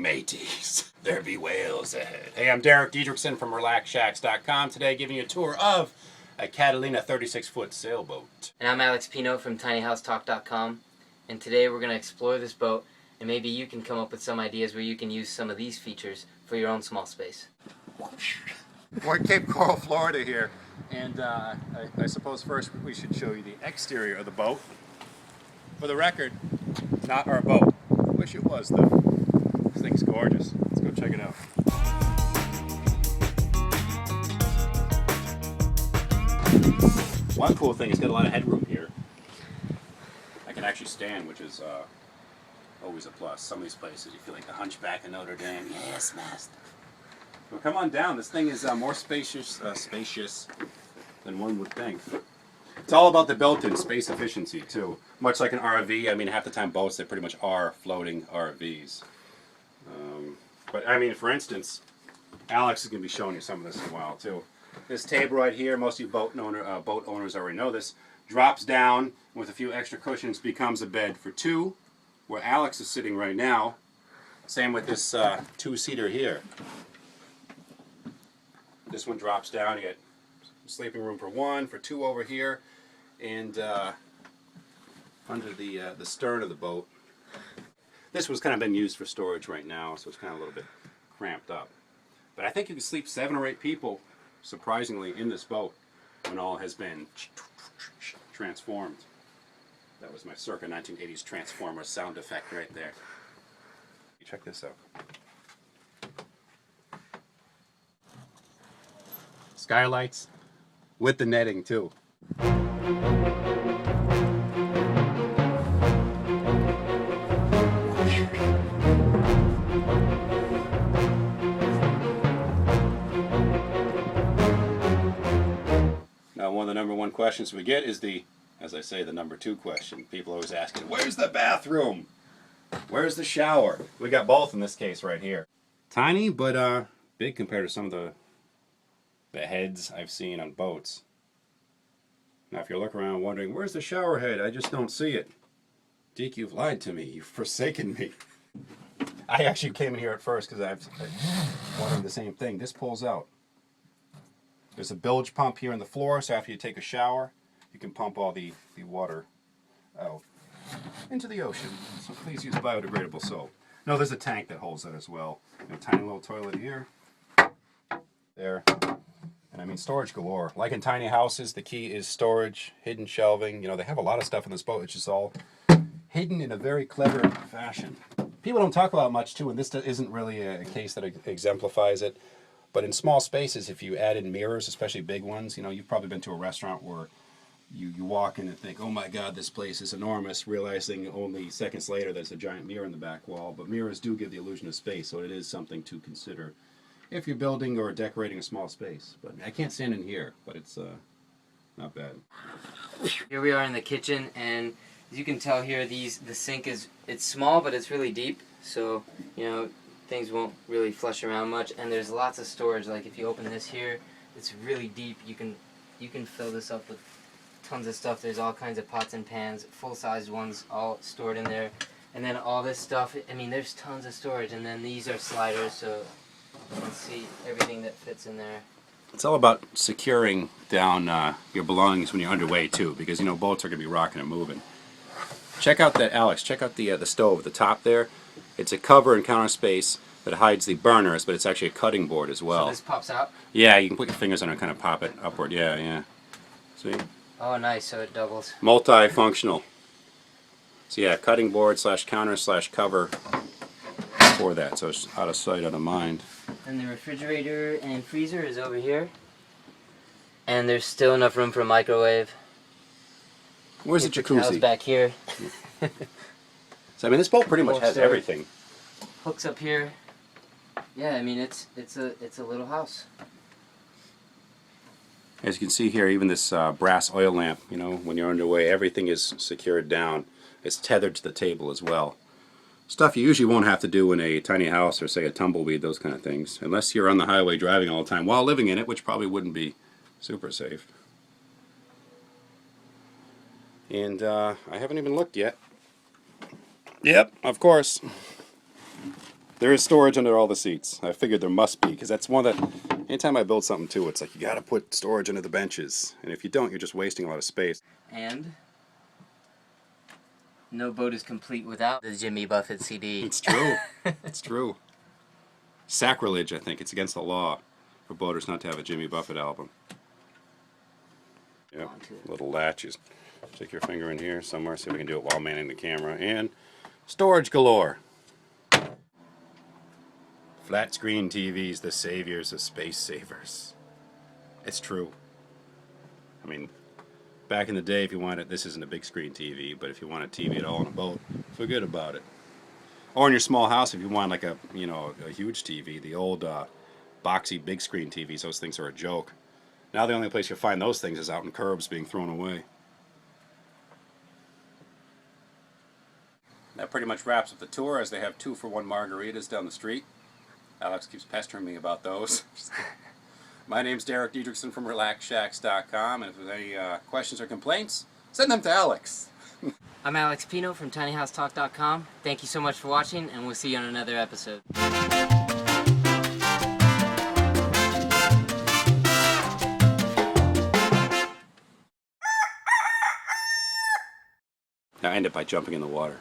mateys. There be whales ahead. Hey, I'm Derek Diedrichson from RelaxShacks.com. Today giving you a tour of a Catalina 36-foot sailboat. And I'm Alex Pino from TinyHouseTalk.com. And today we're going to explore this boat, and maybe you can come up with some ideas where you can use some of these features for your own small space. We're in Cape Coral, Florida here. And I suppose first we should show you the exterior of the boat. For the record, not our boat. Wish it was though. This thing's gorgeous. Let's go check it out. One cool thing, it's got a lot of headroom here. I can actually stand, which is always a plus. Some of these places you feel like the Hunchback of Notre Dame. Yes, master. Well, come on down. This thing is more spacious than one would think. It's all about the built-in space efficiency too. Much like an RV, I mean, half the time boats, they pretty much are floating RVs. But I mean, for instance, Alex is going to be showing you some of this in a while too. This table right here, most of you boat owners already know this, drops down with a few extra cushions, becomes a bed for two, where Alex is sitting right now. Same with this two-seater here. This one drops down, you get sleeping room for one, for two over here, and under the stern of the boat. This was kind of been used for storage right now, so it's kind of a little bit cramped up. But I think you can sleep 7 or 8 people, surprisingly, in this boat when all has been transformed. That was my circa 1980s Transformer sound effect right there. Check this out. Skylights with the netting too. Now, one of the number one questions we get is as I say, the number 2 question. People always asking, where's the bathroom? Where's the shower? We got both in this case right here. Tiny, but big compared to some of the heads I've seen on boats. Now, if you look around wondering, where's the shower head? I just don't see it. Deke, you've lied to me. You've forsaken me. I actually came in here at first because I'm wondering the same thing. This pulls out. There's a bilge pump here in the floor, so after you take a shower, you can pump all the water out into the ocean. So please use biodegradable soap. No, there's a tank that holds that as well. And a tiny little toilet here. There. And I mean, storage galore. Like in tiny houses, the key is storage, hidden shelving. You know, they have a lot of stuff in this boat. It's just all hidden in a very clever fashion. People don't talk about much, too, and this isn't really a case that exemplifies it. But in small spaces, if you add in mirrors, especially big ones, you know, you've probably been to a restaurant where you walk in and think, oh my God, this place is enormous, realizing only seconds later there's a giant mirror in the back wall. But mirrors do give the illusion of space, so it is something to consider if you're building or decorating a small space. But I can't stand in here, but it's not bad. Here we are in the kitchen, and as you can tell here, the sink it's small, but it's really deep, so you know things won't really flush around much. And there's lots of storage. Like if you open this here, it's really deep. You can fill this up with tons of stuff. There's all kinds of pots and pans, full-sized ones, all stored in there. And then all this stuff. I mean, there's tons of storage. And then these are sliders, so you can see everything that fits in there. It's all about securing down your belongings when you're underway too, because you know boats are going to be rocking and moving. Check out that, Alex. Check out the stove at the top there. It's a cover and counter space that hides the burners, but it's actually a cutting board as well. So this pops out? Yeah, you can put your fingers on it and kind of pop it upward. Yeah, yeah. See? Oh, nice. So it doubles. Multifunctional. So yeah, cutting board / counter / cover for that, so it's out of sight, out of mind. And the refrigerator and freezer is over here. And there's still enough room for a microwave. Where's the jacuzzi? Back here. So I mean, this boat pretty much has everything. Hooks up here. Yeah, I mean it's a little house. As you can see here, even this brass oil lamp, you know, when you're underway, everything is secured down. It's tethered to the table as well. Stuff you usually won't have to do in a tiny house or, say, a tumbleweed, those kind of things. Unless you're on the highway driving all the time while living in it, which probably wouldn't be super safe. And I haven't even looked yet. Yep, of course. There is storage under all the seats. I figured there must be, because that's one of the... Anytime I build something too, it's like you gotta put storage under the benches. And if you don't, you're just wasting a lot of space. And no boat is complete without the Jimmy Buffett CD. It's true. It's true. Sacrilege, I think. It's against the law for boaters not to have a Jimmy Buffett album. Yep, little latches. Stick your finger in here somewhere, see if we can do it while manning the camera. And storage galore. Flat screen TVs, the saviors of space savers. It's true. I mean, back in the day, if you wanted, this isn't a big screen TV, but if you want a TV at all on a boat, forget about it. Or in your small house, if you want like a, you know, a huge TV, the old boxy big screen TVs, those things are a joke. Now the only place you'll find those things is out in curbs being thrown away. That pretty much wraps up the tour, as they have 2-for-1 margaritas down the street. Alex keeps pestering me about those. My name's Derek Diedrichson from RelaxShacks.com, and if there's any questions or complaints, send them to Alex. I'm Alex Pino from TinyHouseTalk.com. Thank you so much for watching, and we'll see you on another episode. Now I end it by jumping in the water.